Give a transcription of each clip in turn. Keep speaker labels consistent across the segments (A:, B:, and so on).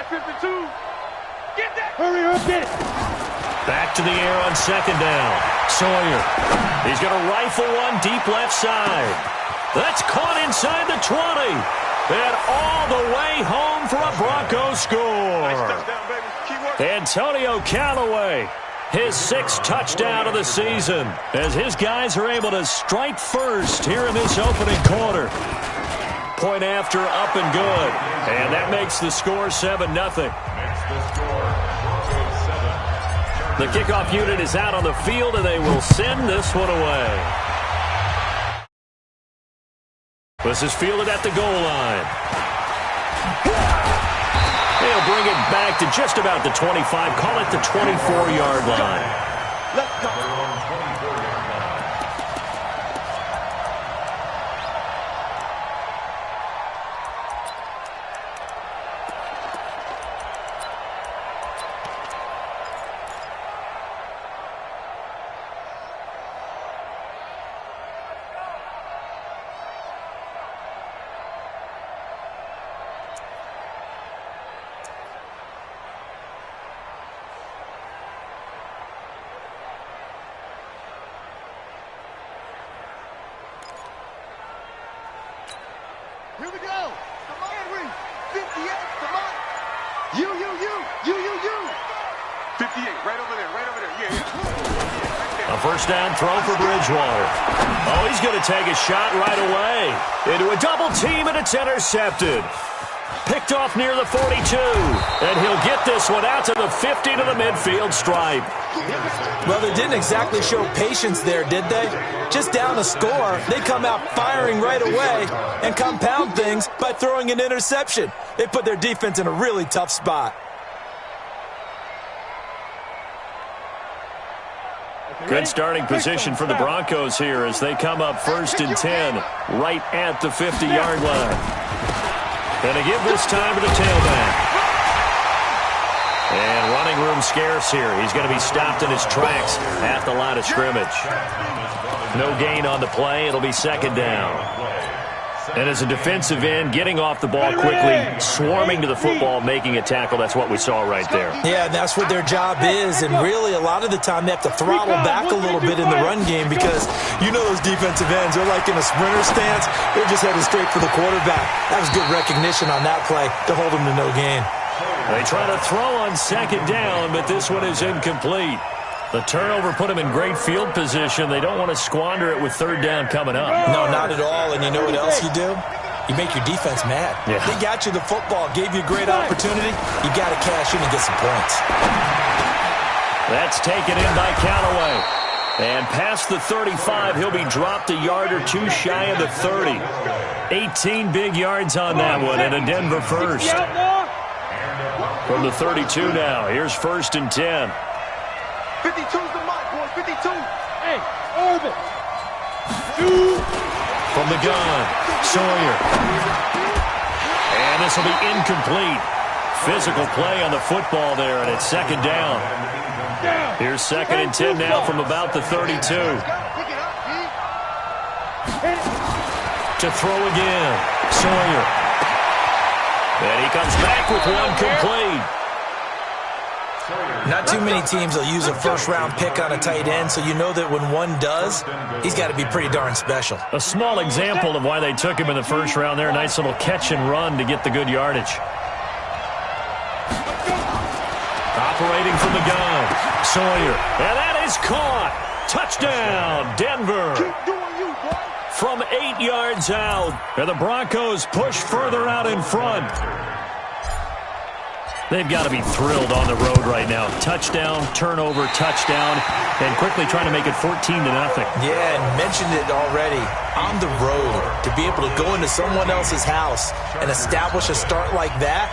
A: 52. Get that. Hurry up, get it.
B: Back to the air on second down. Sawyer. He's going to rifle one deep left side. That's caught inside the 20. And all the way home for a Broncos score.
A: Nice touchdown, baby. Keep working.
B: Antonio Callaway, his 6th touchdown of the season, as his guys are able to strike first here in this opening quarter. Point after, up and good. And that makes the score 7-0. The kickoff unit is out on the field, and they will send this one away. This is fielded at the goal line. They'll bring it back to just about the 25. Call it the 24-yard line.
A: Let's go. Here we go. Henry, 58, Samant. You. 58, right over there. Yeah.
B: A first down throw for Bridgewater. Oh, he's going to take a shot right away. Into a double team, and it's intercepted. Picked off near the 42. And he'll get this one out to the 50 to the midfield stripe.
C: Well, they didn't exactly show patience there, did they? Just down a score, they come out firing right away and compound things by throwing an interception. They put their defense in a really tough spot.
B: Good starting position for the Broncos here as they come up 1st and 10 right at the 50-yard line. And they give this time to the tailback. And running room scarce here. He's going to be stopped in his tracks at the line of scrimmage. No gain on the play. It'll be 2nd down. And as a defensive end, getting off the ball quickly, swarming to the football, making a tackle, that's what we saw right there.
C: Yeah, that's what their job is, and really a lot of the time they have to throttle back a little bit in the run game because you know those defensive ends, they're like in a sprinter stance. They're just headed straight for the quarterback. That was good recognition on that play to hold them to no gain.
B: They try to throw on 2nd down, but this one is incomplete. The turnover put them in great field position. They don't want to squander it with 3rd down coming up.
C: No, not at all. And you know what else you do? You make your defense mad.
B: Yeah.
C: They got you the football, gave you a great opportunity. You got to cash in and get some points.
B: That's taken in by Callaway. And past the 35, he'll be dropped a yard or two shy of the 30. 18 big yards on that one, and a Denver first. From the 32 now, here's 1st and 10.
A: 52's the mark, boys. 52. Hey, Orbit.
B: From the gun, Sawyer. And this will be incomplete. Physical play on the football there, and it's 2nd down. Here's 2nd and 10 now from about the 32. To throw again, Sawyer. And he comes back with one complete.
C: Not too many teams will use a first-round pick on a tight end, so you know that when one does, he's got to be pretty darn special.
B: A small example of why they took him in the first round there. Nice little catch and run to get the good yardage. Operating from the gun, Sawyer. And that is caught. Touchdown, Denver. From 8 yards out. And the Broncos push further out in front. They've got to be thrilled on the road right now. Touchdown, turnover, touchdown, and quickly trying to make it 14-0.
C: Yeah, and mentioned it already. On the road, to be able to go into someone else's house and establish a start like that,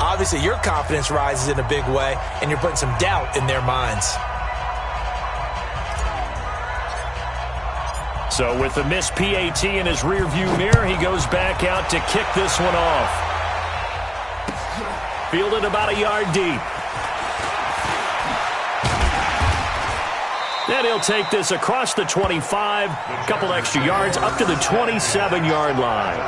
C: obviously your confidence rises in a big way, and you're putting some doubt in their minds.
B: So with the missed PAT in his rearview mirror, he goes back out to kick this one off. Fielded about a yard deep. Then he'll take this across the 25, a couple extra yards, up to the 27-yard line.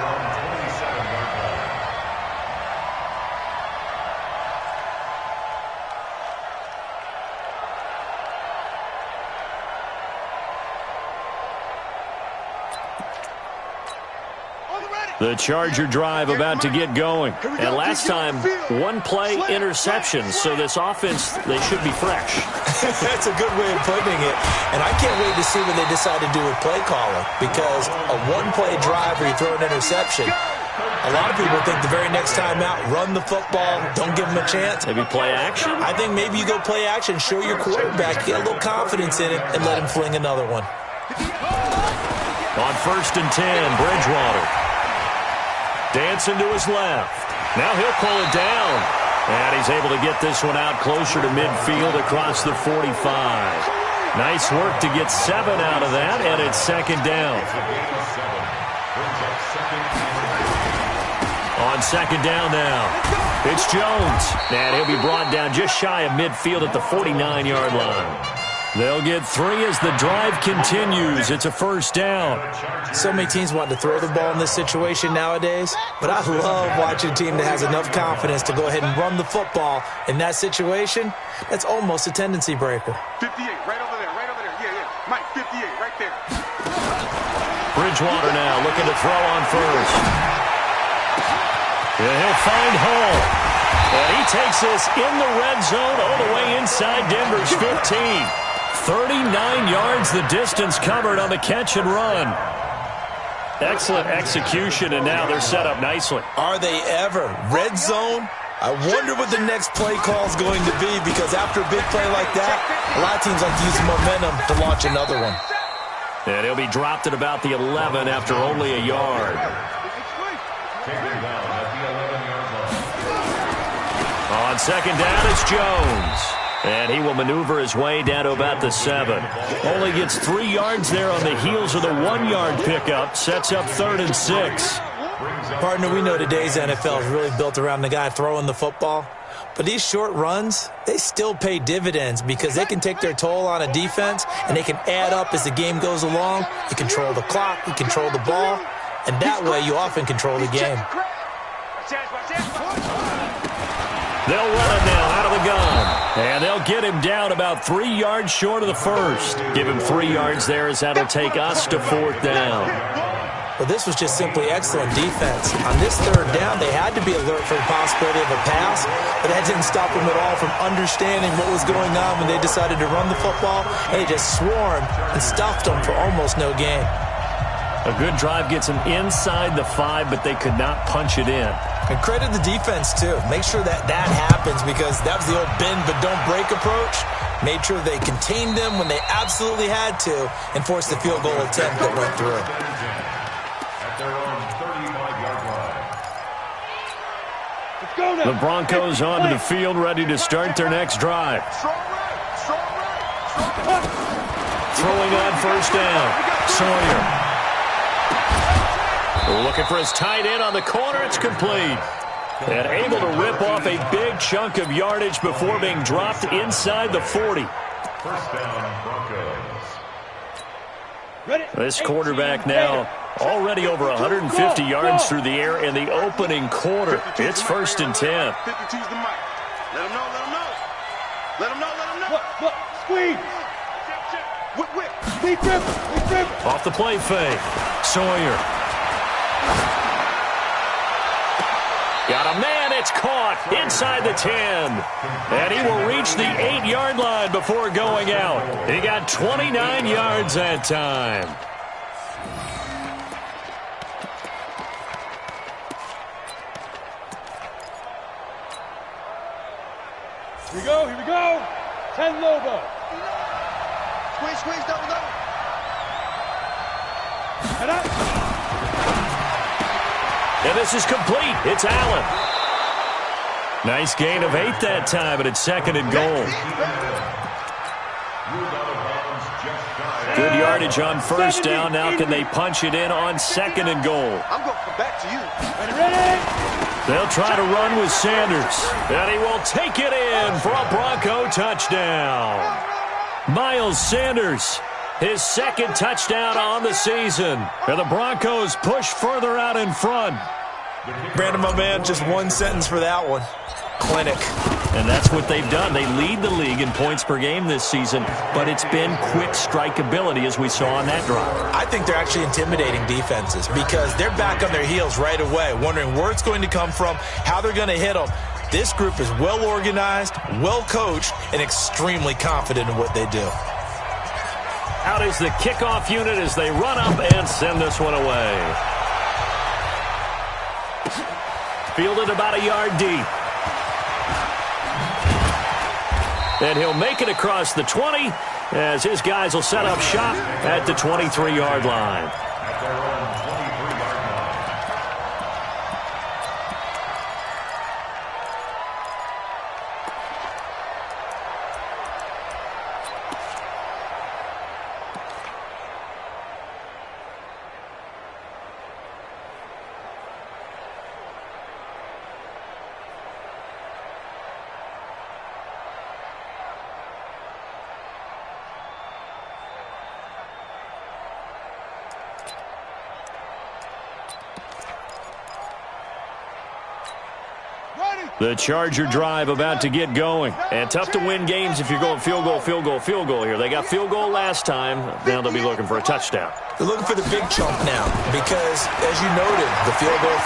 B: The Charger drive about to get going. And last time, one play interception. So this offense, they should be fresh.
C: That's a good way of putting it. And I can't wait to see what they decide to do with play calling. Because a one-play drive where you throw an interception, a lot of people think the very next time out, run the football, don't give them a chance.
B: Maybe play action?
C: I think maybe you go play action, show your quarterback, get a little confidence in it, and let him fling another one.
B: On 1st and 10, Bridgewater. Dancing to his left. Now he'll pull it down. And he's able to get this one out closer to midfield across the 45. Nice work to get 7 out of that, and it's 2nd down. On 2nd down now, it's Jones. And he'll be brought down just shy of midfield at the 49-yard line. They'll get 3 as the drive continues. It's a 1st down.
C: So many teams want to throw the ball in this situation nowadays, but I love watching a team that has enough confidence to go ahead and run the football. In that situation, that's almost a tendency breaker.
A: 58, right over there, right over there. Yeah, yeah. Mike, 58, right there.
B: Bridgewater now looking to throw on 1st. And he'll find Hall. And he takes this in the red zone all the way inside Denver's 15. 39 yards the distance covered on the catch and run. Excellent execution, and now they're set up nicely.
C: Are they ever? Red zone? I wonder what the next play call is going to be, because after a big play like that, a lot of teams like to use momentum to launch another one.
B: And he'll be dropped at about the 11 after only a yard. On 2nd down, it's Jones. And he will maneuver his way down to about the 7. Only gets 3 yards there on the heels of the 1-yard pickup. Sets up 3rd and 6.
C: Partner, we know today's NFL is really built around the guy throwing the football. But these short runs, they still pay dividends because they can take their toll on a defense, and they can add up as the game goes along. You control the clock, you control the ball, and that way you often control the game.
B: They'll run him now out of the gun. And they'll get him down about 3 yards short of the 1st. Give him 3 yards there as that'll take us to 4th down.
C: Well, this was just simply excellent defense. On this 3rd down, they had to be alert for the possibility of a pass, but that didn't stop them at all from understanding what was going on when they decided to run the football, and they just swarmed and stuffed them for almost no gain.
B: A good drive gets them inside the 5, but they could not punch it in.
C: And credit the defense, too. Make sure that happens, because that was the old bend but don't break approach. Made sure they contained them when they absolutely had to and forced the field goal attempt that went through.
B: The Broncos onto the field, ready to start their next drive. Throwing on 1st down, Sawyer. Looking for his tight end on the corner. It's complete. And able to rip off a big chunk of yardage before being dropped inside the 40.
A: 1st down, Broncos.
B: This quarterback now already over 150 yards through the air in the opening quarter. It's 1st and 10.
A: 52's the mic. Let him know, let him know. Let him know, let him know. Look, squeeze. Whip. Lead grip.
B: Off the play fake. Sawyer. Got a man, it's caught inside the 10. And he will reach the 8-yard line before going out. He got 29 yards that time.
D: Here we go. 10 Lobo.
A: Squeeze, double.
D: Head up.
B: And this is complete. It's Allen. Nice gain of 8 that time, but it's 2nd and goal. Good yardage on 1st down. Now can they punch it in on 2nd and goal?
A: I'm going to come back to you.
D: Ready?
B: They'll try to run with Sanders. And he will take it in for a Bronco touchdown. Miles Sanders, his 2nd touchdown on the season. And the Broncos push further out in front.
C: Brandon, my man, just one sentence for that one. clinic.
B: And that's what they've done. They lead the league in points per game this season, but it's been quick strikeability as we saw on that drive.
C: I think they're actually intimidating defenses because they're back on their heels right away, wondering where it's going to come from, how they're going to hit them. This group is well organized, well coached, and extremely confident in what they do.
B: Out is the kickoff unit as they run up and send this one away. Fielded about a yard deep. And he'll make it across the 20 as his guys will set up shop at the 23-yard line. The Charger drive about to get going. And tough to win games if you're going field goal, field goal, field goal here. They got field goal last time. Now they'll be looking for a touchdown.
C: They're looking for the big chunk now because, as you noted, the field goal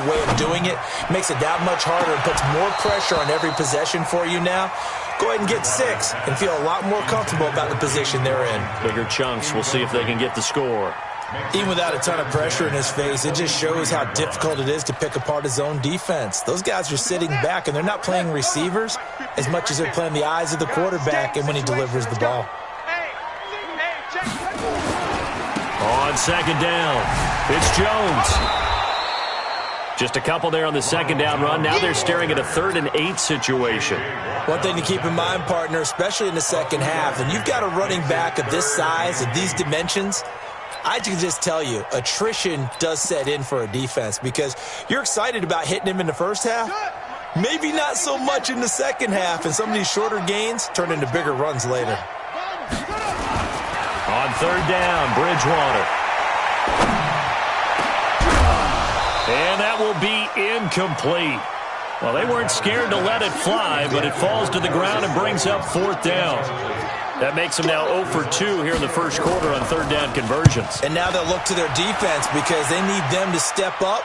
C: way of doing it makes it that much harder and puts more pressure on every possession for you now. Go ahead and get 6 and feel a lot more comfortable about the position they're in.
B: Bigger chunks. We'll see if they can get the score.
C: Even without a ton of pressure in his face, it just shows how difficult it is to pick apart his own defense. Those guys are sitting back, and they're not playing receivers as much as they're playing the eyes of the quarterback and when he delivers the ball.
B: On second down, it's Jones. Just a couple there on the second down run. Now they're staring at a 3rd and 8 situation.
C: One thing to keep in mind, partner, especially in the second half, and you've got a running back of this size, of these dimensions, I can just tell you, attrition does set in for a defense because you're excited about hitting him in the first half. Maybe not so much in the second half, and some of these shorter gains turn into bigger runs later.
B: On 3rd down, Bridgewater. And that will be incomplete. Well, they weren't scared to let it fly, but it falls to the ground and brings up 4th down. That makes them now 0 for 2 here in the first quarter on 3rd down conversions.
C: And now they'll look to their defense because they need them to step up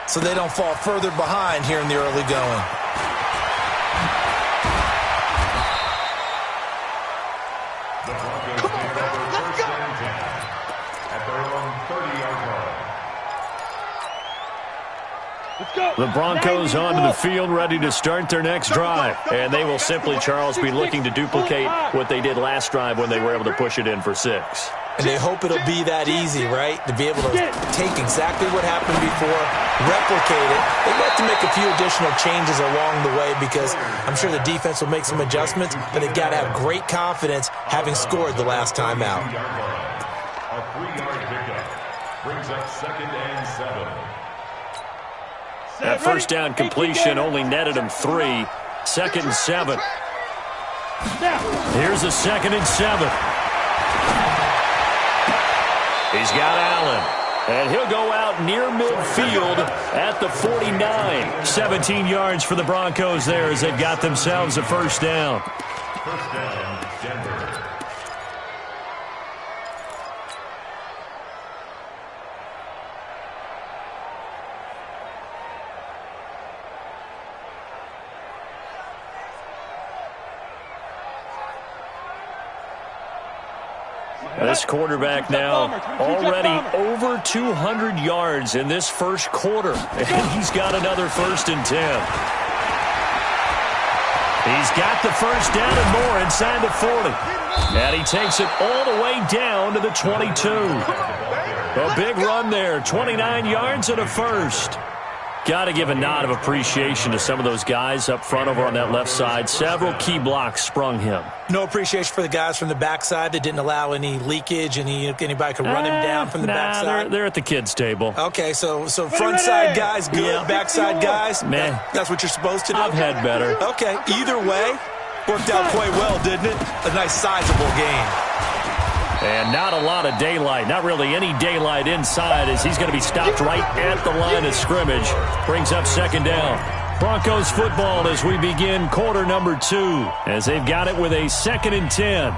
C: so they don't fall further behind here in the early going.
A: Come on, let's go. At their own 30-yard line.
D: Let's go.
B: The Broncos onto the field ready to start their next drive. And they will simply, Charles, be looking to duplicate what they did last drive when they were able to push it in for 6.
C: And they hope it'll be that easy, right? To be able to take exactly what happened before, replicate it. They'd like to make a few additional changes along the way because I'm sure the defense will make some adjustments, but they've got to have great confidence having scored the last time out.
A: A 3-yard pickup brings up 2nd and 7.
B: That first down completion only netted him 3. 2nd and 7. Here's a 2nd and 7. He's got Allen. And he'll go out near midfield at the 49. 17 yards for the Broncos there as they've got themselves a first down.
A: First down, Denver.
B: This quarterback now already over 200 yards in this first quarter. And he's got another 1st and 10. He's got the first down and more inside the 40. And he takes it all the way down to the 22. A big run there, 29 yards and a first. Got to give a nod of appreciation to some of those guys up front over on that left side. Several key blocks sprung him.
C: No appreciation for the guys from the backside that didn't allow any leakage, anybody could run him down from the backside.
B: They're at the kids' table.
C: Okay, so front side guys good,
B: Yeah.
C: backside guys,
B: Man,
C: that's what you're supposed to do?
B: I've had better.
C: Okay, either way, worked out quite well, didn't it? A nice sizable game.
B: And not a lot of daylight, not really any daylight inside as he's going to be stopped right at the line of scrimmage. Brings up 2nd down. Broncos football as we begin quarter number 2, as they've got it with a 2nd and 10.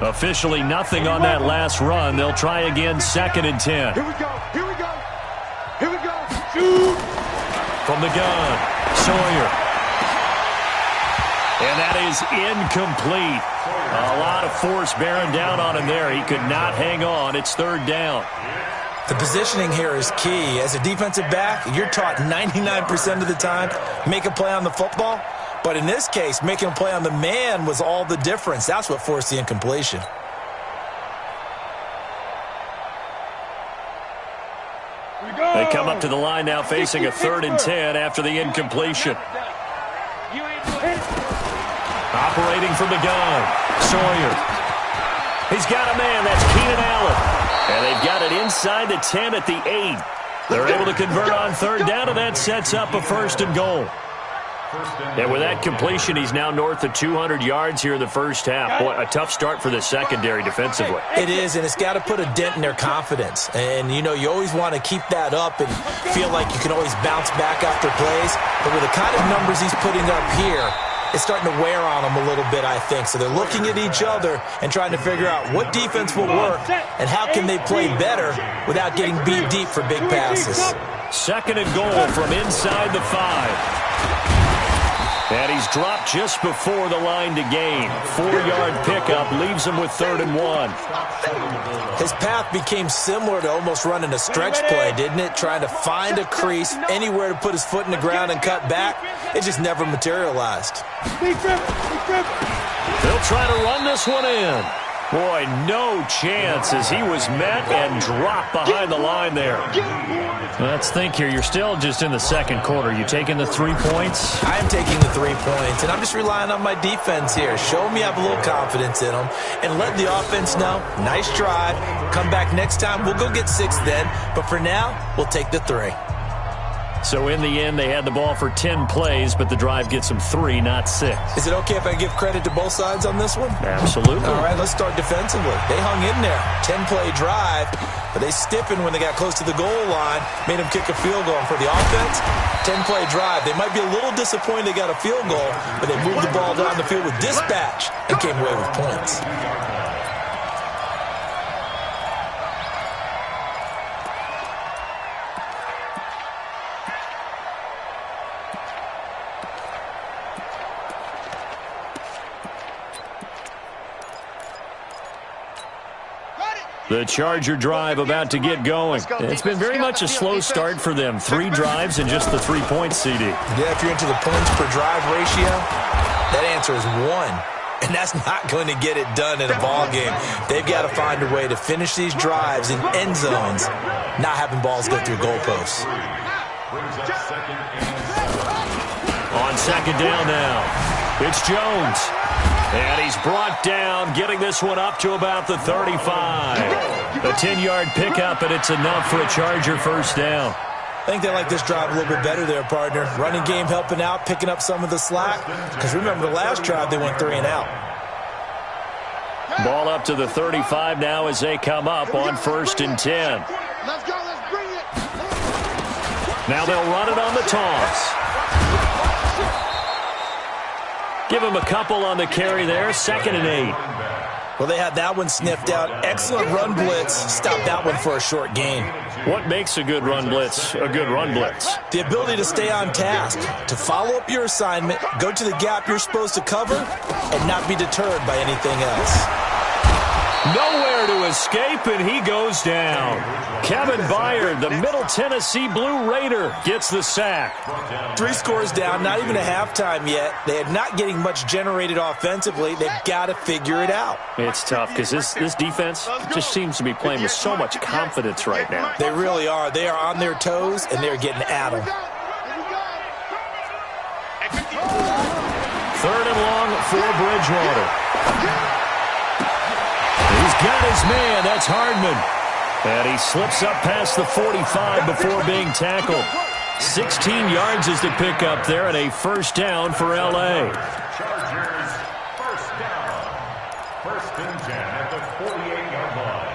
B: Officially nothing on that last run. They'll try again, 2nd and 10.
A: Here we go. Here we go. Here we go.
B: Shoot. From the gun, Sawyer. And that is incomplete. A lot of force bearing down on him there. He could not hang on. It's 3rd down.
C: The positioning here is key. As a defensive back, you're taught 99% of the time, make a play on the football. But in this case, making a play on the man was all the difference. That's what forced the incompletion.
B: They come up to the line now facing a 3rd and 10 after the incompletion. Operating from the gun, Sawyer. He's got a man. That's Keenan Allen. And they've got it inside the 10 at the 8. They're able to convert on 3rd down, and that sets up a 1st and goal. And with that completion, he's now north of 200 yards here in the first half. Boy, a tough start for the secondary defensively.
C: It is, and it's got to put a dent in their confidence. And, you know, you always want to keep that up and feel like you can always bounce back after plays. But with the kind of numbers he's putting up here, it's starting to wear on them a little bit, I think. So they're looking at each other and trying to figure out what defense will work and how can they play better without getting beat deep for big passes.
B: 2nd and goal from inside the 5. And he's dropped just before the line to gain. 4-yard pickup leaves him with 3rd and 1.
C: His path became similar to almost running a stretch play, didn't it? Trying to find a crease, anywhere to put his foot in the ground and cut back. It just never materialized.
B: They'll try to run this one in. Boy, no chance as he was met and dropped behind the line there. Let's think here. You're still just in the 2nd quarter. You taking the 3 points?
C: I am taking the 3 points, and I'm just relying on my defense here. Show me I have a little confidence in them, and let the offense know, nice drive. Come back next time. We'll go get 6 then, but for now, we'll take the 3.
B: So in the end, they had the ball for 10 plays, but the drive gets them 3, not 6.
C: Is it okay if I give credit to both sides on this one?
B: Absolutely.
C: All right, let's start defensively. They hung in there. 10-play drive, but they stiffened when they got close to the goal line, made them kick a field goal. And for the offense, 10-play drive. They might be a little disappointed they got a field goal, but they moved the ball down the field with dispatch and came away with points.
B: The Charger drive about to get going. It's been very much a slow start for them. 3 drives and just the 3 points, CD.
C: Yeah, if you're into the points per drive ratio, that answer is 1. And that's not going to get it done in a ball game. They've got to find a way to finish these drives in end zones, not having balls go through goalposts.
B: On 2nd down now, it's Jones. And he's brought down, getting this one up to about the 35. A 10-yard pickup, and it's enough for a Charger 1st down.
C: I think they like this drive a little bit better there, partner. Running game helping out, picking up some of the slack. Because remember, the last drive they went 3 and out.
B: Ball up to the 35 now as they come up on 1st and 10.
A: Let's go, let's bring it.
B: Now they'll run it on the toss. Give him a couple on the carry there. 2nd and 8.
C: Well, they had that one sniffed out. Excellent run blitz. Stopped that one for a short gain.
B: What makes a good run blitz a good run blitz?
C: The ability to stay on task, to follow up your assignment, go to the gap you're supposed to cover, and not be deterred by anything else.
B: Nowhere to escape, and he goes down. Kevin Byard, the Middle Tennessee Blue Raider, gets the sack.
C: 3 scores down, not even a halftime yet. They are not getting much generated offensively. They've got to figure it out.
B: It's tough because this defense just seems to be playing with so much confidence right now.
C: They really are. They are on their toes, and they're getting at them.
B: 3rd and long for Bridgewater. He's got his man. That's Hardman. And he slips up past the 45 before being tackled. 16 yards is the pickup there, and a 1st down for L.A.
E: Chargers, 1st down. 1st and 10 at the 48-yard line.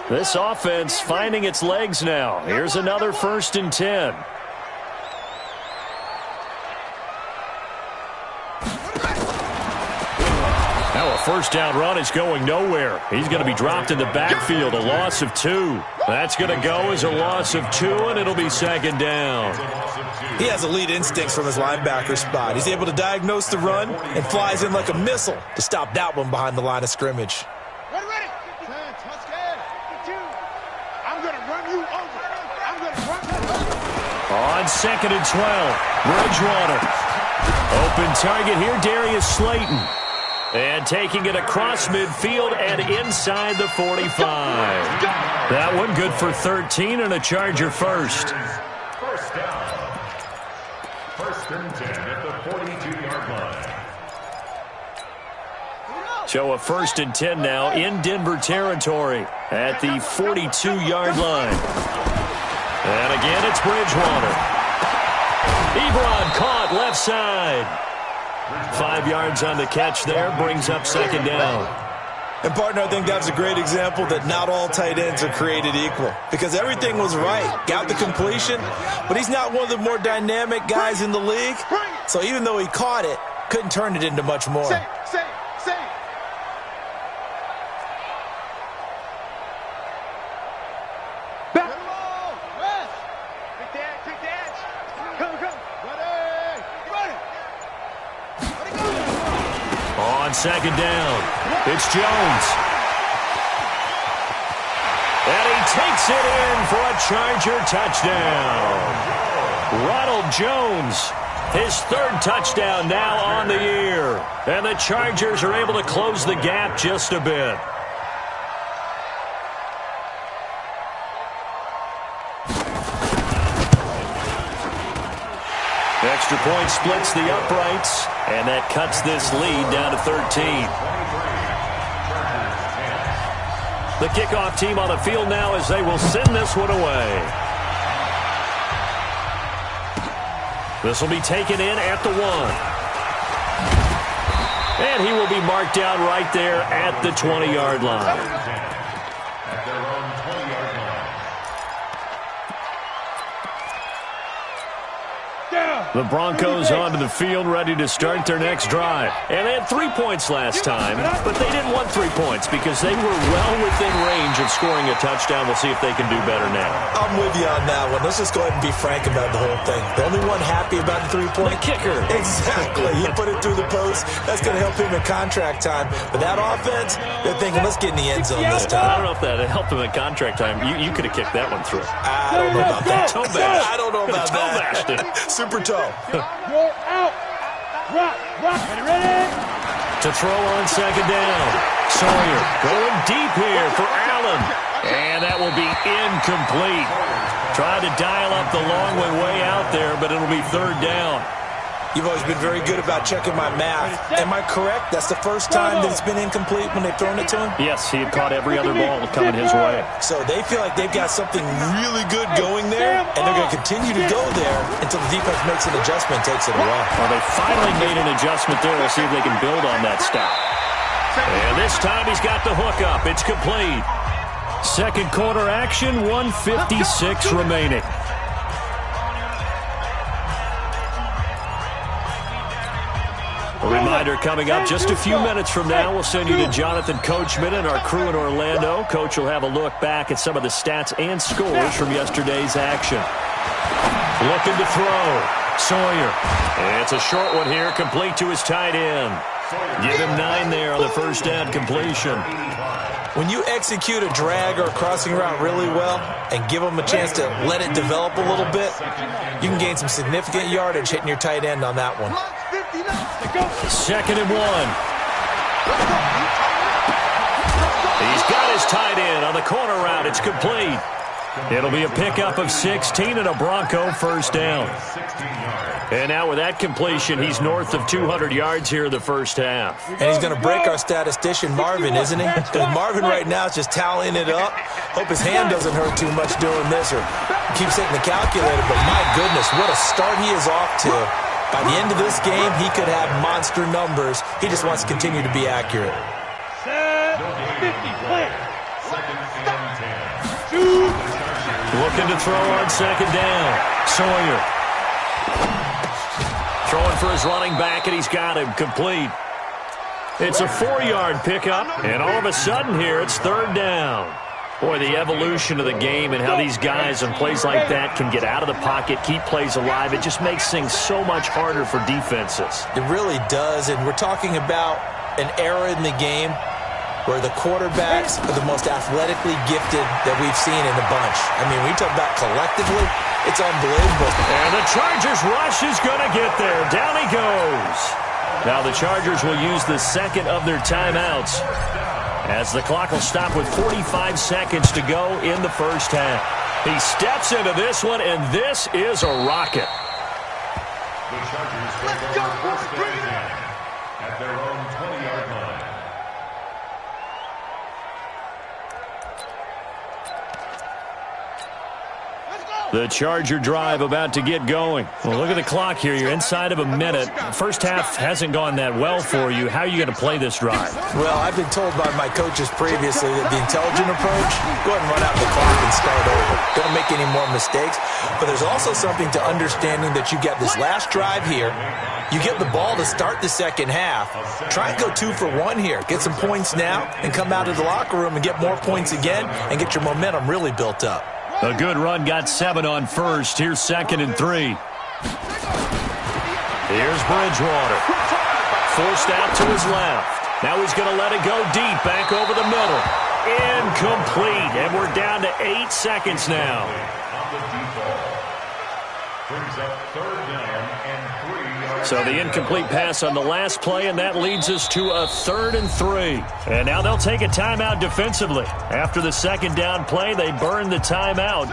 B: This offense finding its legs now. Here's another 1st and 10. Now a first down run is going nowhere. He's going to be dropped in the backfield, a loss of 2. That's going to go as a loss of 2, and it'll be 2nd down.
C: He has elite instincts from his linebacker spot. He's able to diagnose the run and flies in like a missile to stop that one behind the line of scrimmage.
A: Ready. I'm going to run you over.
B: On 2nd and 12, Bridgewater. Open target here, Darius Slayton. And taking it across midfield and inside the 45. That one good for 13 and a Charger first.
E: First down. 1st and 10 at the 42-yard line.
B: So a 1st and 10 now in Denver territory at the 42-yard line. And again, it's Bridgewater. Ebron caught left side. 5 yards on the catch there, brings up 2nd down.
C: And, partner, I think that's a great example that not all tight ends are created equal because everything was right. Got the completion, but he's not one of the more dynamic guys in the league. So even though he caught it, couldn't turn it into much more.
A: Say. Back. West. Big dash. Come. Ready.
B: On 2nd down, it's Jones. And he takes it in for a Charger touchdown. Ronald Jones, his 3rd touchdown now on the year. And the Chargers are able to close the gap just a bit. Extra point splits the uprights, and that cuts this lead down to 13. The kickoff team on the field now as they will send this one away. This will be taken in at the 1. And he will be marked down right there at the 20-yard line. The Broncos onto the field, ready to start their next drive. And they had 3 points last time, but they didn't want 3 points because they were well within range of scoring a touchdown. We'll see if they can do better now.
C: I'm with you on that one. Let's just go ahead and be frank about the whole thing. The only one happy about the 3-point?
B: The kicker.
C: Exactly. He put it through the post. That's going to help him in contract time. But that offense, they're thinking, let's get in the end zone this time.
B: I don't know if that helped him in contract time. You could have kicked that one through.
C: I don't know about that. I don't know about
B: that.
C: Super toe.
D: You're out. Rock. Ready.
B: To throw on 2nd down. Sawyer going deep here for Allen. And that will be incomplete. Tried to dial up the long one way out there, but it'll be 3rd down.
C: You've always been very good about checking my math. Am I correct? That's the first time that it's been incomplete when they've thrown it to him?
B: Yes, he had caught every other ball coming his way.
C: So they feel like they've got something really good going there, and they're going to continue to go there until the defense makes an adjustment and takes it away.
B: Well, they finally made an adjustment there. We'll see if they can build on that stop. And this time he's got the hook up. It's complete. 2nd quarter action, 1:56 remaining. A reminder coming up just a few minutes from now. We'll send you to Jonathan Coachman and our crew in Orlando. Coach will have a look back at some of the stats and scores from yesterday's action. Looking to throw. Sawyer. And it's a short one here, complete to his tight end. Give him 9 there on the first down completion.
C: When you execute a drag or a crossing route really well and give them a chance to let it develop a little bit, you can gain some significant yardage hitting your tight end on that one.
B: 2nd and 1. He's got his tight end on the corner route. It's complete. It'll be a pickup of 16 and a Bronco first down. And now with that completion, he's north of 200 yards here in the first half.
C: And he's going to break our statistician, Marvin, isn't he? Because Marvin right now is just tallying it up. Hope his hand doesn't hurt too much doing this or keeps hitting the calculator. But my goodness, what a start he is off to. By the end of this game, he could have monster numbers. He just wants to continue to be accurate.
D: Set 50, play.
E: 2nd and 10.
B: Looking to throw on second down. Sawyer. Throwing for his running back, and he's got him complete. It's a 4-yard pickup, and all of a sudden here, it's third down. Boy, the evolution of the game and how these guys on plays like that can get out of the pocket, keep plays alive, it just makes things so much harder for defenses.
C: It really does, and we're talking about an era in the game where the quarterbacks are the most athletically gifted that we've seen in a bunch. I mean, when you talk about collectively, it's unbelievable.
B: And the Chargers rush is going to get there. Down he goes. Now the Chargers will use the second of their timeouts as the clock will stop with 45 seconds to go in the first half. He steps into this one, and this is a rocket.
E: The Chargers will go first and 10 at their own 20-yard line.
B: The Charger drive about to get going. Well, look at the clock here. You're inside of a minute. First half hasn't gone that well for you. How are you going to play this drive?
C: Well, I've been told by my coaches previously that the intelligent approach, go ahead and run out the clock and start over. Don't make any more mistakes. But there's also something to understanding that you get this last drive here. You get the ball to start the second half. Try and go 2 for 1 here. Get some points now and come out of the locker room and get more points again and get your momentum really built up.
B: A good run, got 7 on first. Here's second and 3. Here's Bridgewater. Forced out to his left. Now he's going to let it go deep, back over the middle. Incomplete, and we're down to 8 seconds now.
E: Brings up third down and 3 yards.
B: So the incomplete pass on the last play, and that leads us to a 3rd and 3. And now they'll take a timeout defensively. After the second down play, they burn the timeout,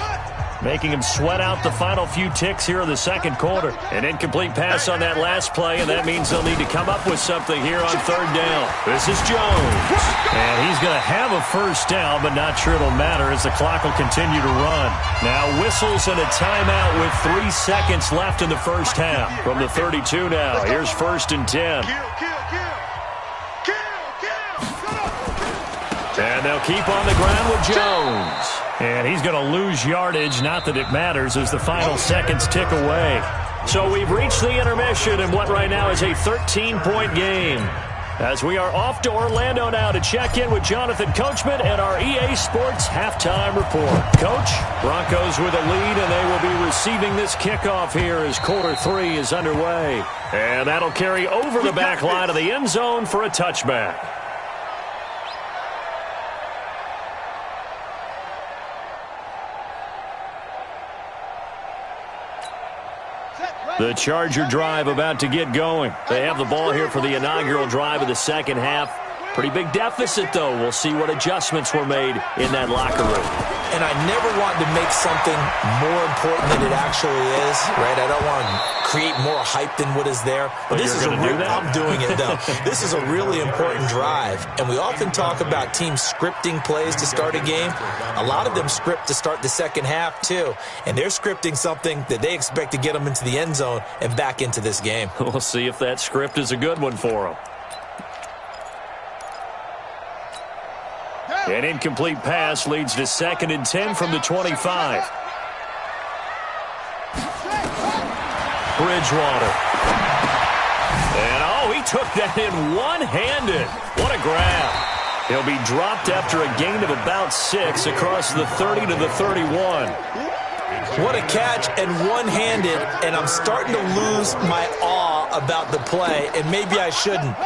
B: making them sweat out the final few ticks here in the second quarter. An incomplete pass on that last play, and that means they'll need to come up with something here on third down. This is Jones. And he's going to have a first down, but not sure it'll matter as the clock will continue to run. Now whistles and a timeout with 3 seconds left in the first half. From the 32 now, here's first and 10. And they'll keep on the ground with Jones. And he's going to lose yardage. Not that it matters as the final seconds tick away. So we've reached the intermission in what right now is a 13-point game. As we are off to Orlando now to check in with Jonathan Coachman and our EA Sports halftime report. Coach, Broncos with a lead, and they will be receiving this kickoff here as quarter 3 is underway. And that'll carry over the back line of the end zone for a touchback. The Charger drive about to get going. They have the ball here for the inaugural drive of the second half. Pretty big deficit, though. We'll see what adjustments were made in that locker room.
C: And I never want to make something more important than it actually is, right? I don't want to create more hype than what is there. But this is a real, I'm doing it, though. This is a really important drive. And we often talk about teams scripting plays to start a game. A lot of them script to start the second half, too. And they're scripting something that they expect to get them into the end zone and back into this game.
B: We'll see if that script is a good one for them. An incomplete pass leads to second and 10 from the 25. Bridgewater. And, oh, he took that in one-handed. What a grab. He'll be dropped after a gain of about 6 across the 30 to the 31.
C: What a catch and one-handed, and I'm starting to lose my awe about the play, and maybe I shouldn't.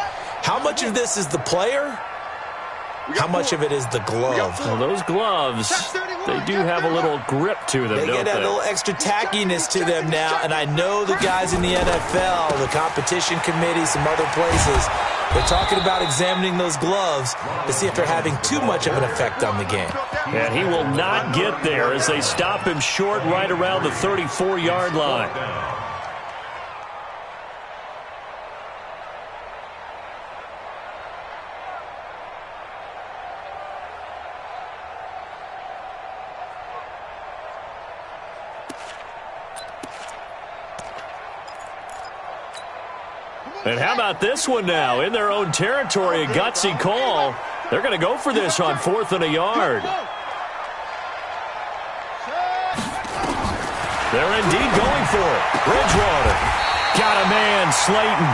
C: How much of this is the player? How much of it is the glove?
B: Well, those gloves, they do have a little grip to them, don't they?
C: They get that little extra tackiness to them now, and I know the guys in the NFL, the competition committee, some other places, they're talking about examining those gloves to see if they're having too much of an effect on the game.
B: And he will not get there as they stop him short right around the 34-yard line. And how about this one now? In their own territory, a gutsy call. They're going to go for this on 4th and a yard. They're indeed going for it. Bridgewater got a man, Slayton.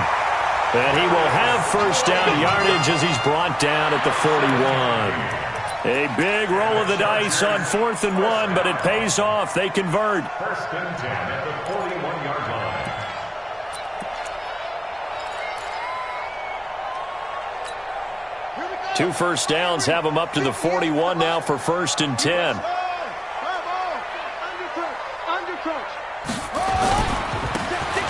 B: And he will have first down yardage as he's brought down at the 41. A big roll of the dice on 4th and 1, but it pays off. They convert.
E: First and 10 at the 41-yard line.
B: 2 first downs have him up to the 41 now for 1st and 10.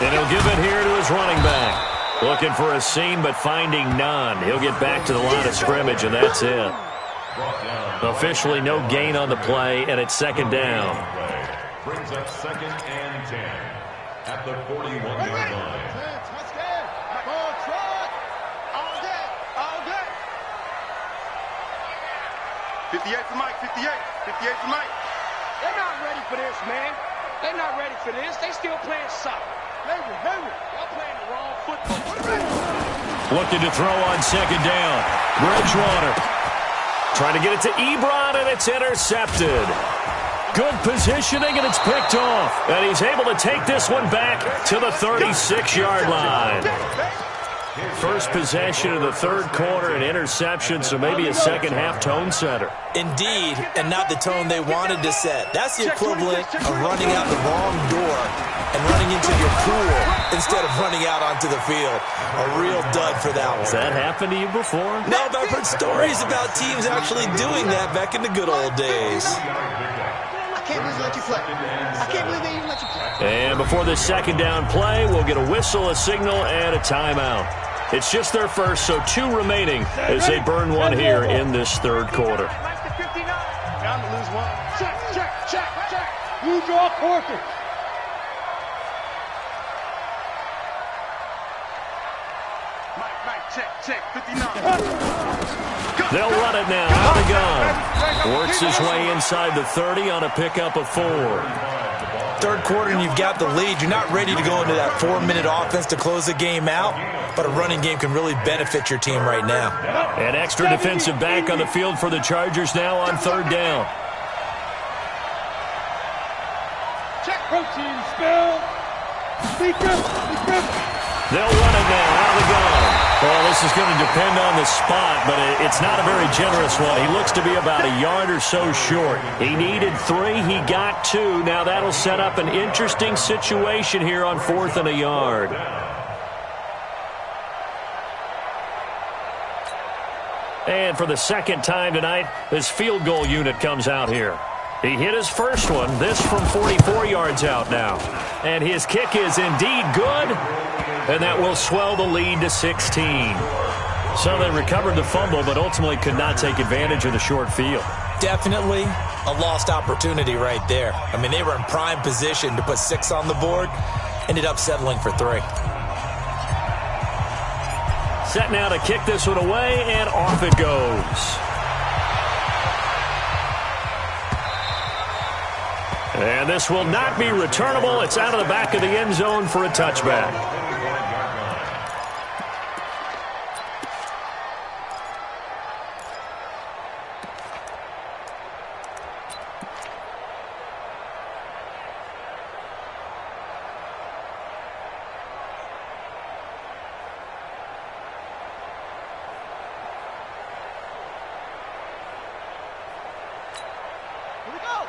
B: And he'll give it here to his running back. Looking for a seam, but finding none. He'll get back to the line of scrimmage, and that's it. Officially no gain on the play, and it's 2nd down.
E: Brings up 2nd and 10 at the 41-yard line.
A: 58 for Mike, 58 for Mike.
F: They're not ready for this, man. They're not ready for this. They still playing soccer. Y'all playing the wrong football.
B: Looking to throw on 2nd down. Bridgewater trying to get it to Ebron, and it's intercepted. Good positioning, and it's picked off. And he's able to take this one back to the 36-yard line. First possession of the 3rd quarter, an interception, so maybe a second-half tone setter.
C: Indeed, and not the tone they wanted to set. That's the equivalent of running out the wrong door and running into your pool instead of running out onto the field. A real dud for that one.
B: Has that happened to you before?
C: No, but I've heard stories about teams actually doing that back in the good old days.
F: I can't believe they let you play. I can't believe they even let you play.
B: And before the 2nd down play, we'll get a whistle, a signal, and a timeout. It's just their first, so 2 remaining as they burn one here in this 3rd quarter.
F: Time to lose one. Check.
D: You draw quarter.
A: Mike, check, 59.
B: They'll run it now, out of the gun. Works his way inside the 30 on a pickup of 4.
C: 3rd quarter and you've got the lead. You're not ready to go into that 4-minute offense to close the game out, but a running game can really benefit your team right now.
B: An extra defensive back on the field for the Chargers now on 3rd down.
D: Check protein spill.
B: They'll run it now, out of the gun. Well, this is going to depend on the spot, but it's not a very generous one. He looks to be about a yard or so short. He needed 3. He got 2. Now that'll set up an interesting situation here on 4th and a yard. And for the 2nd time tonight, this field goal unit comes out here. He hit his first one, this from 44 yards out now. And his kick is indeed good, and that will swell the lead to 16. So they recovered the fumble, but ultimately could not take advantage of the short field.
C: Definitely a lost opportunity right there. I mean, they were in prime position to put 6 on the board, ended up settling for 3.
B: Set now to kick this one away, and off it goes. And this will not be returnable. It's out of the back of the end zone for a touchback.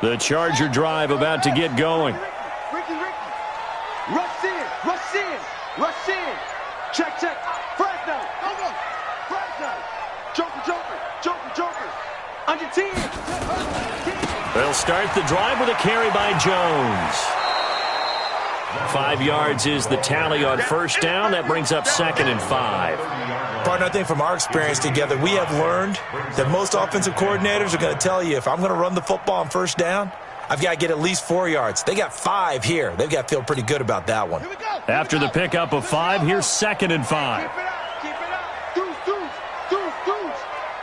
B: The Charger drive about to get going.
A: Ricky. Rush in. Check. Fresno. Fresno. Joker. Under 10.
B: They'll start the drive with a carry by Jones. 5 yards is the tally on 1st down. That brings up 2nd and 5.
C: Partner, I think from our experience together, we have learned that most offensive coordinators are going to tell you, if I'm going to run the football on 1st down, I've got to get at least 4 yards. They got 5 here. They've got to feel pretty good about that one.
B: After the pickup of 5, here's 2nd and 5.
A: Keep it up. Deuce.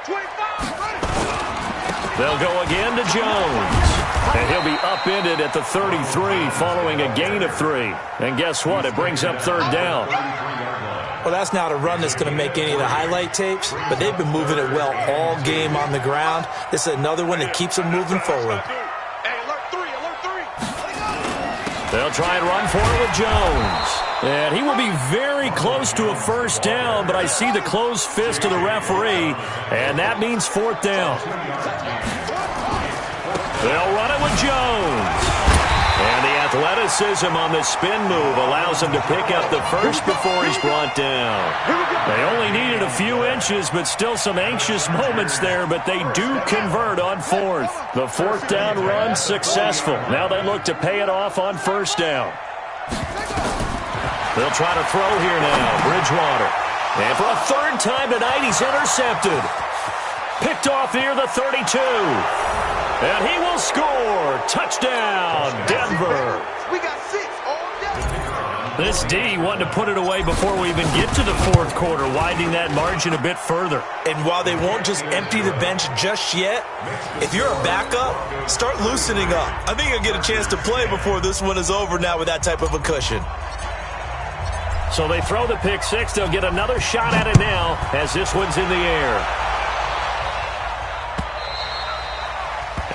A: 25.
B: They'll go again to Jones. And he'll be upended at the 33 following a gain of 3. And guess what? It brings up 3rd down.
C: Well, that's not a run that's going to make any of the highlight tapes, but they've been moving it well all game on the ground. This is another one that keeps them moving forward.
A: Hey, alert 3.
B: They'll try and run for it with Jones. And he will be very close to a first down, but I see the closed fist of the referee, and that means fourth down. They'll run it with Jones. And the athleticism on the spin move allows him to pick up the first before he's brought down. They only needed a few inches, but still some anxious moments there, but they do convert on fourth. The fourth down run successful. Now they look to pay it off on first down. They'll try to throw here now. Bridgewater. And for a third time tonight, he's intercepted. Picked off near the 32. And he will score. Touchdown, Denver.
A: We got 6 all day.
B: This D wanted to put it away before we even get to the fourth quarter, widening that margin a bit further.
C: And while they won't just empty the bench just yet, if you're a backup, start loosening up. I think you'll get a chance to play before this one is over now with that type of a cushion.
B: So they throw the pick six. They'll get another shot at it now as this one's in the air.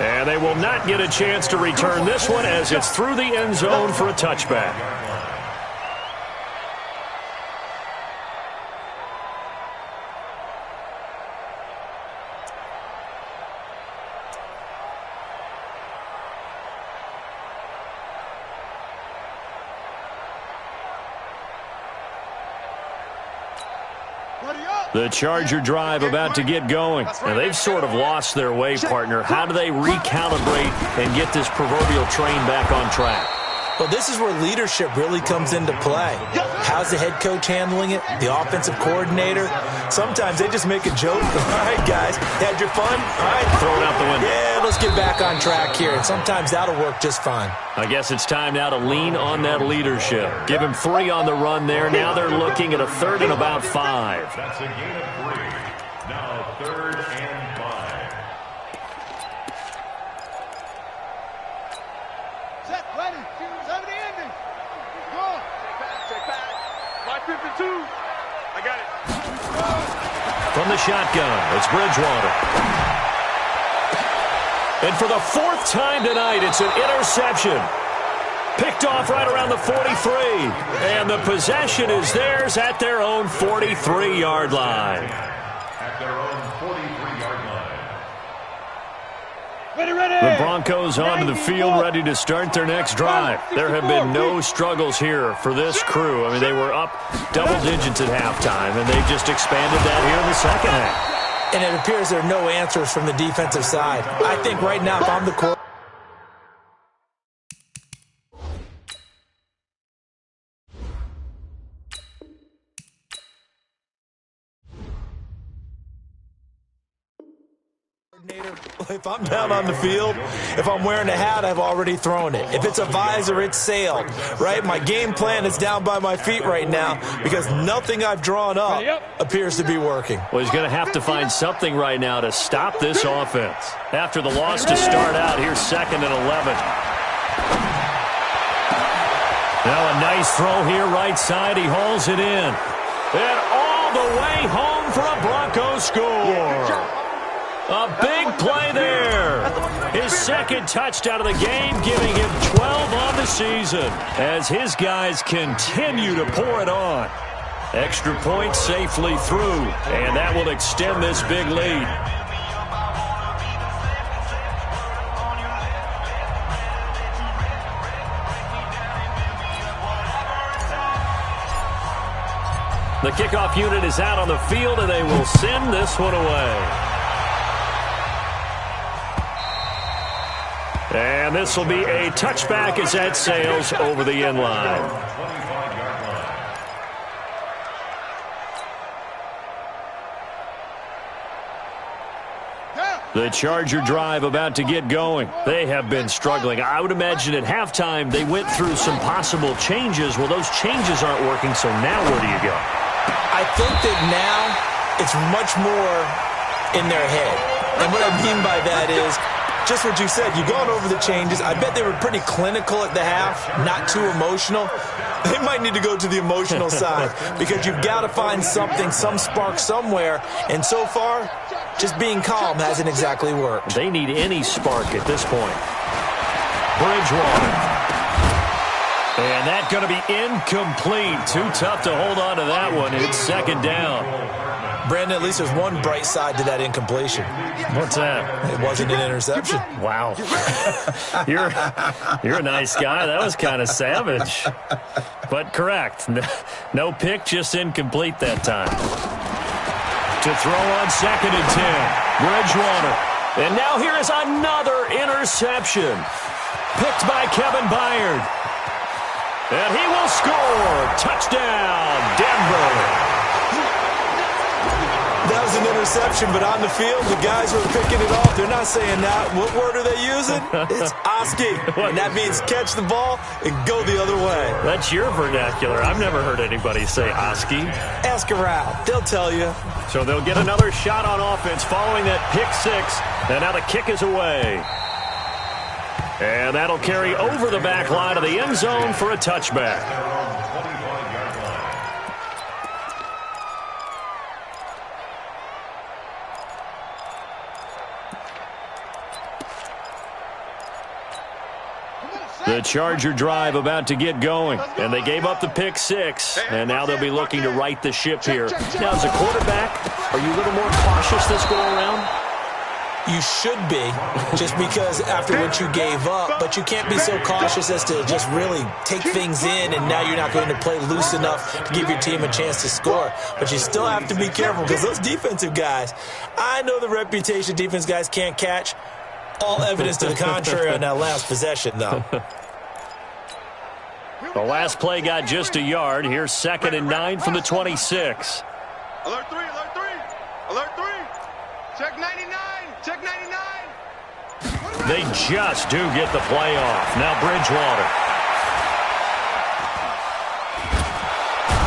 B: And they will not get a chance to return this one as it's through the end zone for a touchback. The Charger drive about to get going. And they've sort of lost their way, partner. How do they recalibrate and get this proverbial train back on track?
C: Well, this is where leadership really comes into play. How's the head coach handling it? The offensive coordinator? Sometimes they just make a joke. All right, guys, had your fun? All right.
B: Throw it out the window.
C: Yeah, let's get back on track here. And sometimes that'll work just fine.
B: I guess it's time now to lean on that leadership. Give him 3 on the run there. Now they're looking at a third and about 5.
E: That's a gain of 3. Now 3rd and 5.
A: Set, ready, 70 ending. Go.
F: Check back. My 52. I got it.
B: From the shotgun, it's Bridgewater. And for the 4th time tonight, it's an interception. Picked off right around the 43. And the possession is theirs at their own 43-yard line.
E: At their own 43-yard line.
B: The Broncos onto the field, ready to start their next drive. There have been no struggles here for this crew. I mean, they were up double digits at halftime, and they just expanded that here in the second half.
C: And it appears there are no answers from the defensive side. I think right now, if I'm the coordinator, if I'm down on the field, if I'm wearing a hat, I've already thrown it. If it's a visor, it's sailed, right? My game plan is down by my feet right now because nothing I've drawn up appears to be working.
B: Well, he's going to have to find something right now to stop this offense. After the loss to start out, here's 2nd and 11. Now a nice throw here right side. He hauls it in. And all the way home for a Broncos score. A big play there. His 2nd touchdown of the game, giving him 12 on the season as his guys continue to pour it on. Extra point safely through, and that will extend this big lead. The kickoff unit is out on the field, and they will send this one away. And this will be a touchback as that sails over the end line. The Charger drive about to get going. They have been struggling. I would imagine at halftime they went through some possible changes. Well, those changes aren't working, so now where do you go?
C: I think that now it's much more in their head. And what I mean by that is just what you said. You've gone over the changes. I bet they were pretty clinical at the half, not too emotional. They might need to go to the emotional side because you've got to find something, some spark somewhere. And so far, just being calm hasn't exactly worked.
B: They need any spark at this point. Bridgewater. And that's going to be incomplete. Too tough to hold on to that one. It's second down.
C: Brandon, at least there's one bright side to that incompletion.
B: What's that?
C: It wasn't an interception.
B: Wow. You're a nice guy. That was kind of savage. But correct. No pick, just incomplete that time. To throw on 2nd and 10. Bridgewater. And now here is another interception. Picked by Kevin Byard. And he will score. Touchdown, Denver.
C: That was an interception, but on the field, the guys who are picking it off, they're not saying that. What word are they using? It's Oski. And that means catch the ball and go the other way.
B: That's your vernacular. I've never heard anybody say Oski.
C: Ask around. They'll tell you.
B: So they'll get another shot on offense following that pick 6. And now the kick is away. And that'll carry over the back line of the end zone for a touchback. The Charger drive about to get going, and they gave up the pick 6, and now they'll be looking to right the ship here. Now, as a quarterback, are you a little more cautious this go-around?
C: You should be, just because after what you gave up, but you can't be so cautious as to just really take things in, and now you're not going to play loose enough to give your team a chance to score. But you still have to be careful, because those defensive guys, I know the reputation defense guys can't catch. All evidence to the contrary on that last possession, though.
B: The last play got just a yard. Here's 2nd and 9 from the 26.
A: Alert 3, alert 3, alert 3. Check 99, check 99.
B: They just do get the play off. Now Bridgewater.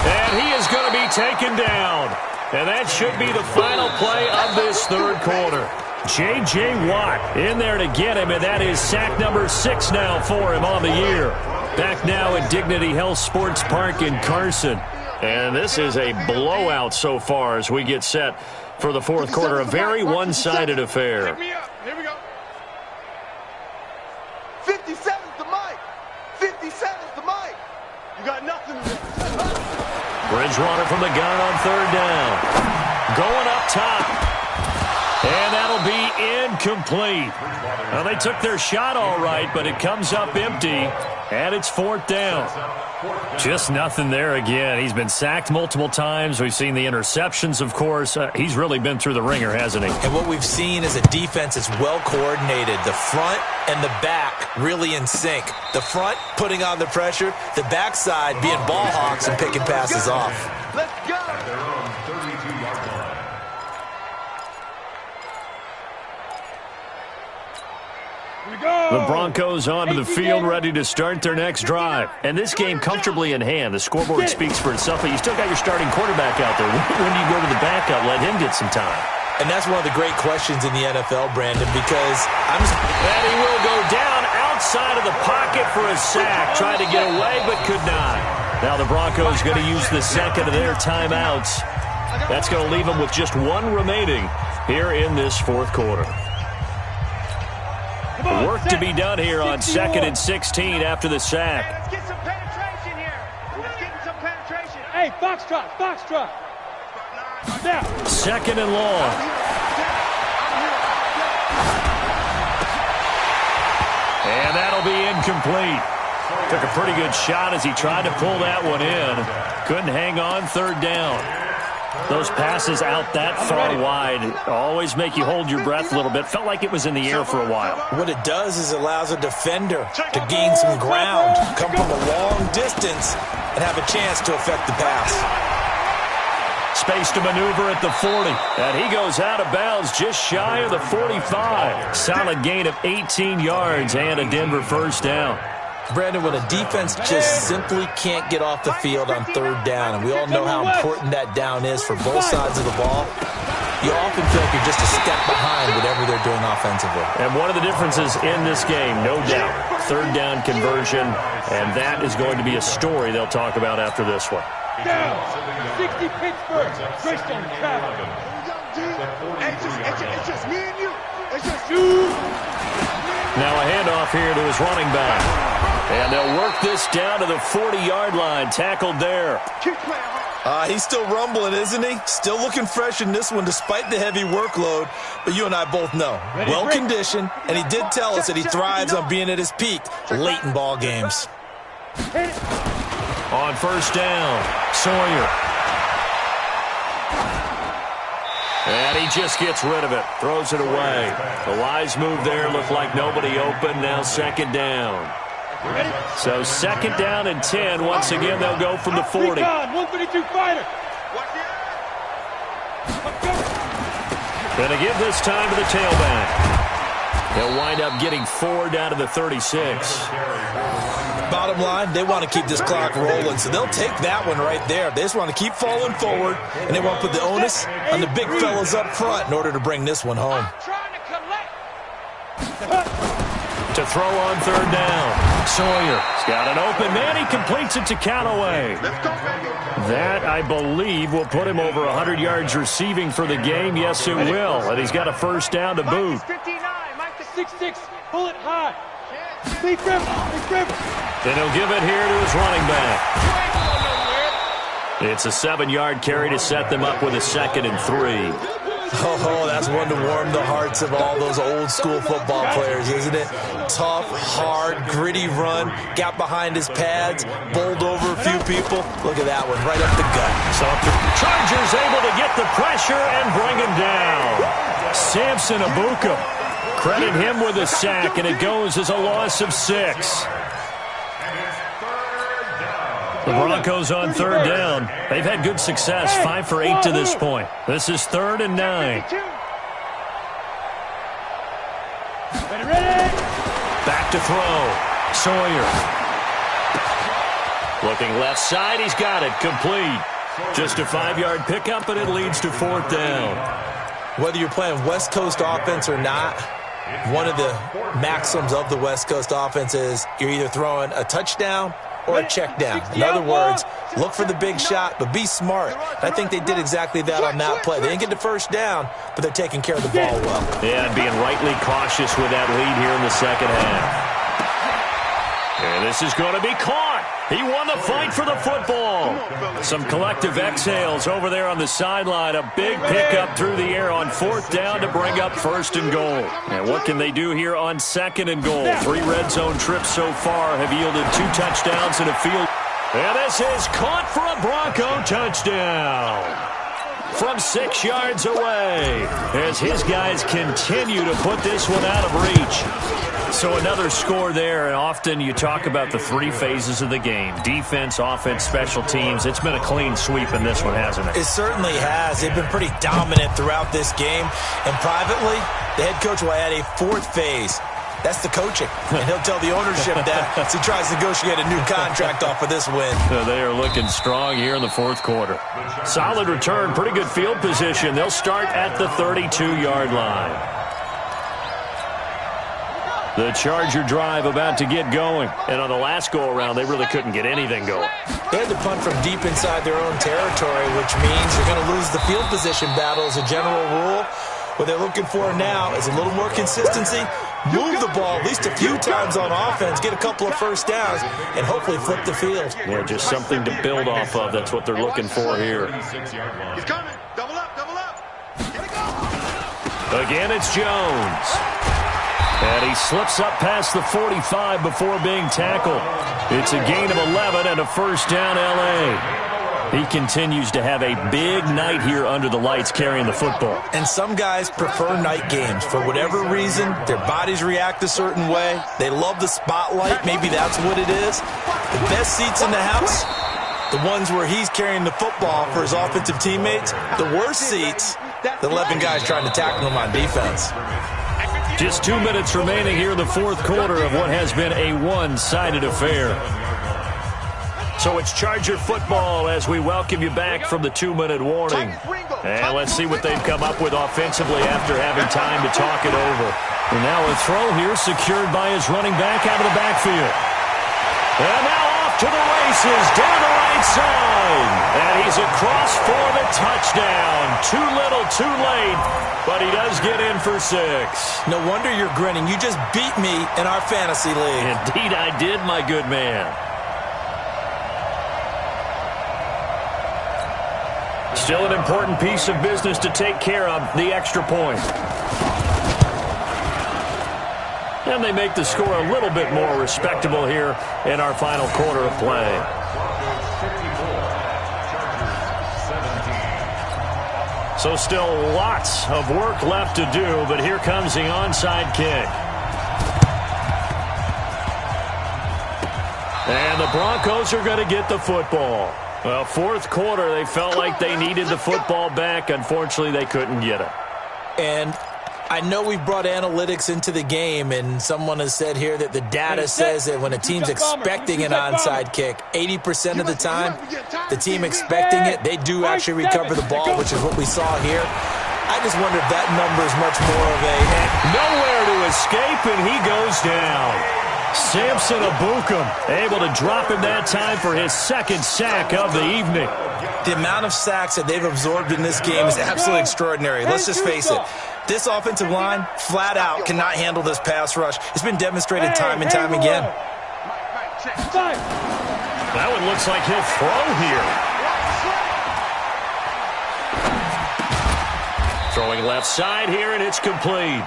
B: And he is going to be taken down. And that should be the final play of this third quarter. J.J. Watt in there to get him, and that is sack number 6 now for him on the year. Back now at Dignity Health Sports Park in Carson. And this is a blowout so far as we get set for the fourth quarter. A very one-sided affair.
A: Pick me up. Here we go. 57's the mic. 57's the mic. You got nothing to do.
B: Bridgewater from the gun on 3rd down. Going up top. And that'll be incomplete. Well, they took their shot all right, but it comes up empty, and it's 4th down. Just nothing there again. He's been sacked multiple times. We've seen the interceptions, of course. He's really been through the ringer, hasn't he?
C: And what we've seen is a defense that's well coordinated. The front and the back really in sync. The front putting on the pressure, the backside being ball hawks and picking passes off.
A: Let's go.
B: The Broncos onto the field, ready to start their next drive. And this game comfortably in hand. The scoreboard speaks for itself, but you still got your starting quarterback out there. When do you go to the backup, let him get some time?
C: And that's one of the great questions in the NFL, Brandon, because
B: and he will go down outside of the pocket for a sack. Tried to get away, but could not. Now the Broncos going to use the second of their timeouts. That's going to leave them with just one remaining here in this fourth quarter. Work to be done here on 2nd and 16 after the sack.
F: Let's get some penetration here. Let's get some penetration.
D: Hey, foxtrot, foxtrot. Now.
B: 2nd and long. And that'll be incomplete. Took a pretty good shot as he tried to pull that one in. Couldn't hang on 3rd down. Those passes out that far wide always make you hold your breath a little bit. Felt like it was in the air for a while.
C: What it does is allows a defender to gain some ground, come from a long distance, and have a chance to affect the pass.
B: Space to maneuver at the 40. And he goes out of bounds just shy of the 45. Solid gain of 18 yards and a Denver first down.
C: Brandon, when a defense just simply can't get off the field on 3rd down, and we all know how important that down is for both sides of the ball, you often feel like you're just a step behind whatever they're doing offensively.
B: And one of the differences in this game, no doubt, 3rd down conversion, and that is going to be a story they'll talk about after this one.
D: Down. 60 Pittsburgh. Christian travel.
A: It's just me and you. It's just you.
B: Now a handoff here to his running back. And they'll work this down to the 40-yard line. Tackled there.
F: Keep playing hard.
C: He's still rumbling, isn't he? Still looking fresh in this one despite the heavy workload. But you and I both know, well-conditioned, and he did tell us that he thrives on being at his peak late in ball games.
B: On first down, Sawyer. And he just gets rid of it. Throws it away. The wise move there. Looked like nobody open. Now second down. So second down and 10. Once again, they'll go from the 40.
D: 152 fighter.
B: Gonna give this time to the tailback. They'll wind up getting 4 down to the 36.
C: Bottom line, they want to keep this clock rolling, so they'll take that one right there. They just want to keep falling forward, and they want to put the onus on the big fellas up front in order to bring this one home.
B: To throw on third down, Sawyer's got an open man. He completes it to Callaway. That, I believe, will put him over 100 yards receiving for the game. Yes, it will. And he's got a first down to boot.
D: 6'6", pull it high. Big grip.
B: Then he'll give it here to his running back. It's a 7-yard carry to set them up with a 2nd and 3.
C: Oh, that's one to warm the hearts of all those old-school football players, isn't it? Tough, hard, gritty run, got behind his pads, bowled over a few people. Look at that one, right up the gut.
B: So Chargers able to get the pressure and bring him down. Samson Abuka. Credit him with a sack, and it goes as a loss of 6. The Broncos on third down. They've had good success, 5 for 8 to this point. This is 3rd and 9. Back to throw. Sawyer. Looking left side. He's got it. Complete. Just a 5-yard pickup, and it leads to 4th down.
C: Whether you're playing West Coast offense or not, one of the maxims of the West Coast offense is you're either throwing a touchdown or a check down. In other words, look for the big shot, but be smart. I think they did exactly that on that play. They didn't get the first down, but they're taking care of the ball well.
B: Yeah, and being rightly cautious with that lead here in the second half. And this is going to be caught. He won the fight for the football. Some collective exhales over there on the sideline. A big pickup through the air on 4th down to bring up 1st and goal. And what can they do here on 2nd and goal? 3 red zone trips so far have yielded 2 touchdowns and a field. And this is caught for a Bronco touchdown. From 6 yards away as his guys continue to put this one out of reach. So another score there, and often you talk about the 3 phases of the game. Defense, offense, special teams. It's been a clean sweep in this one, hasn't it?
C: It certainly has. They've been pretty dominant throughout this game. And privately, the head coach will add a 4th phase. That's the coaching. And he'll tell the ownership that as he tries to negotiate a new contract off of this win.
B: They are looking strong here in the 4th quarter. Solid return, pretty good field position. They'll start at the 32-yard line. The Charger drive about to get going. And on the last go-around, they really couldn't get anything going.
C: They had to punt from deep inside their own territory, which means you're going to lose the field position battle as a general rule. What they're looking for now is a little more consistency, move the ball at least a few times on offense, get a couple of first downs, and hopefully flip the field.
B: Yeah, just something to build off of. That's what they're looking for here.
A: He's coming. Double up, double up. Here we go.
B: Again, it's Jones. And he slips up past the 45 before being tackled. It's a gain of 11 and a first down, L.A. He continues to have a big night here under the lights carrying the football.
C: And some guys prefer night games. For whatever reason, their bodies react a certain way. They love the spotlight. Maybe that's what it is. The best seats in the house, the ones where he's carrying the football for his offensive teammates. The worst seats, the 11 guys trying to tackle him on defense.
B: Just 2 minutes remaining here in the 4th quarter of what has been a one-sided affair. So it's Charger football as we welcome you back from the 2-minute warning. And let's see what they've come up with offensively after having time to talk it over. And now a throw here secured by his running back out of the backfield. And now off to the races down the right side. And he's across for the touchdown. Too little, too late, but he does get in for 6.
C: No wonder you're grinning. You just beat me in our fantasy league.
B: Indeed I did, my good man. Still an important piece of business to take care of, the extra point. And they make the score a little bit more respectable here in our final quarter of play. So still lots of work left to do, but here comes the onside kick. And the Broncos are going to get the football. Well, fourth quarter, they felt like they needed the football back. Unfortunately, they couldn't get it.
C: And I know we've brought analytics into the game, and someone has said here that the data says that when a team's expecting an onside kick, 80% of the time, the team expecting it, they do actually recover the ball, which is what we saw here. I just wonder if that number is much more of a...
B: Nowhere to escape, and he goes down. Samson Abukum able to drop him that time for his second sack of the evening.
C: The amount of sacks that they've absorbed in this game is absolutely extraordinary. Let's just face it. This offensive line, flat out, cannot handle this pass rush. It's been demonstrated time and time again.
B: That one looks like he'll throw here. Throwing left side here, and it's complete.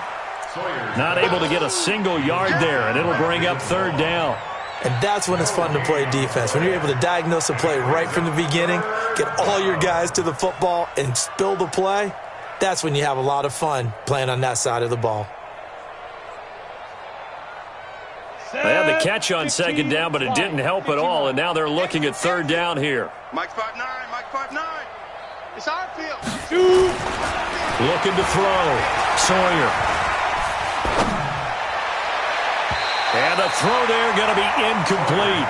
B: Not able to get a single yard there, and it'll bring up third down.
C: And that's when it's fun to play defense. When you're able to diagnose a play right from the beginning, get all your guys to the football, and spill the play, that's when you have a lot of fun playing on that side of the ball.
B: They had the catch on second down, but it didn't help at all, and now they're looking at third down here.
A: Mike 5'9", Mike 5'9". It's our field.
B: Looking to throw. Sawyer. And the throw there going to be incomplete.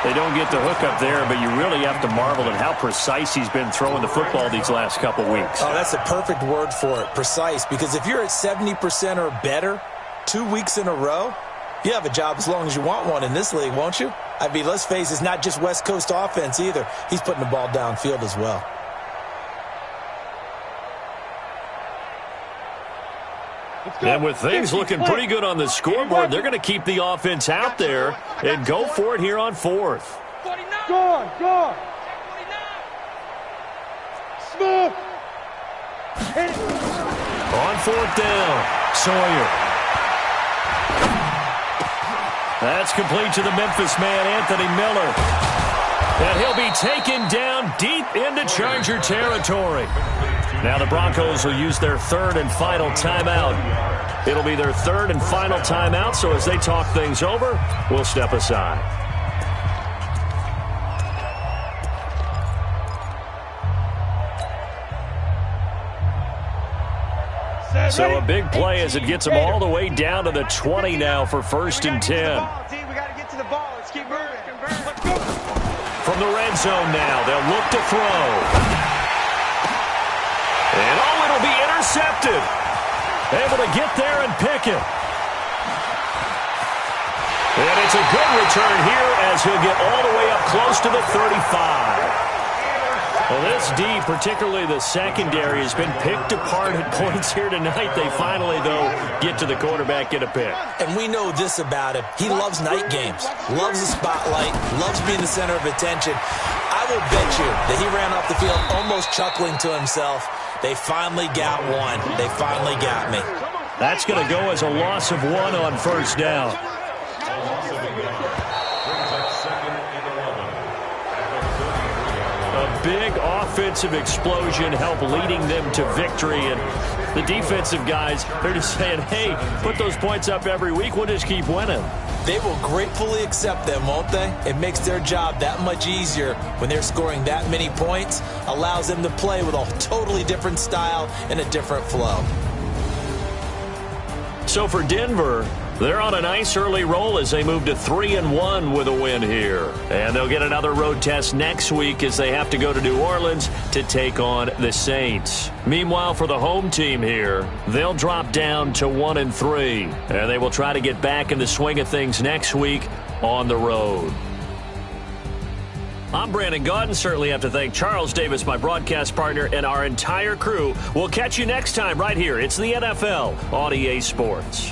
B: They don't get the hook up there, but you really have to marvel at how precise he's been throwing the football these last couple weeks.
C: Oh, that's a perfect word for it, precise, because if you're at 70% or better 2 weeks in a row, you have a job as long as you want one in this league, won't you? I mean, let's face it, it's not just West Coast offense either. He's putting the ball downfield as well.
B: And with things looking pretty good on the scoreboard, they're going to keep the offense out there and go for it here on fourth.
D: Go on. Smith.
B: On fourth down, Sawyer. That's complete to the Memphis man, Anthony Miller. And he'll be taken down deep into Charger territory. Now the Broncos will use their third and final timeout. It'll be their third and final timeout, so as they talk things over, we'll step aside. So a big play as it gets them all the way down to the 20 now for 1st and 10.
F: We got to get to the ball. Let's keep moving. Let's go.
B: From the red zone now, they'll look to throw. And it'll be intercepted. Able to get there and pick it. And it's a good return here as he'll get all the way up close to the 35. Well, this D, particularly the secondary, has been picked apart at points here tonight. They finally, though, get to the quarterback, get a pick.
C: And we know this about him. He loves night games, loves the spotlight, loves being the center of attention. I will bet you that he ran off the field almost chuckling to himself. They finally got one. They finally got me.
B: That's going to go as a loss of 1 on 1st down. A big offensive explosion helped leading them to victory. And the defensive guys, they're just saying, hey, put those points up every week. We'll just keep winning.
C: They will gratefully accept them, won't they? It makes their job that much easier when they're scoring that many points. Allows them to play with a totally different style and a different flow.
B: So for Denver, they're on a nice early roll as they move to 3-1 with a win here. And they'll get another road test next week as they have to go to New Orleans to take on the Saints. Meanwhile, for the home team here, they'll drop down to 1-3. And they will try to get back in the swing of things next week on the road. I'm Brandon Gaudin. Certainly have to thank Charles Davis, my broadcast partner, and our entire crew. We'll catch you next time right here. It's the NFL on EA Sports.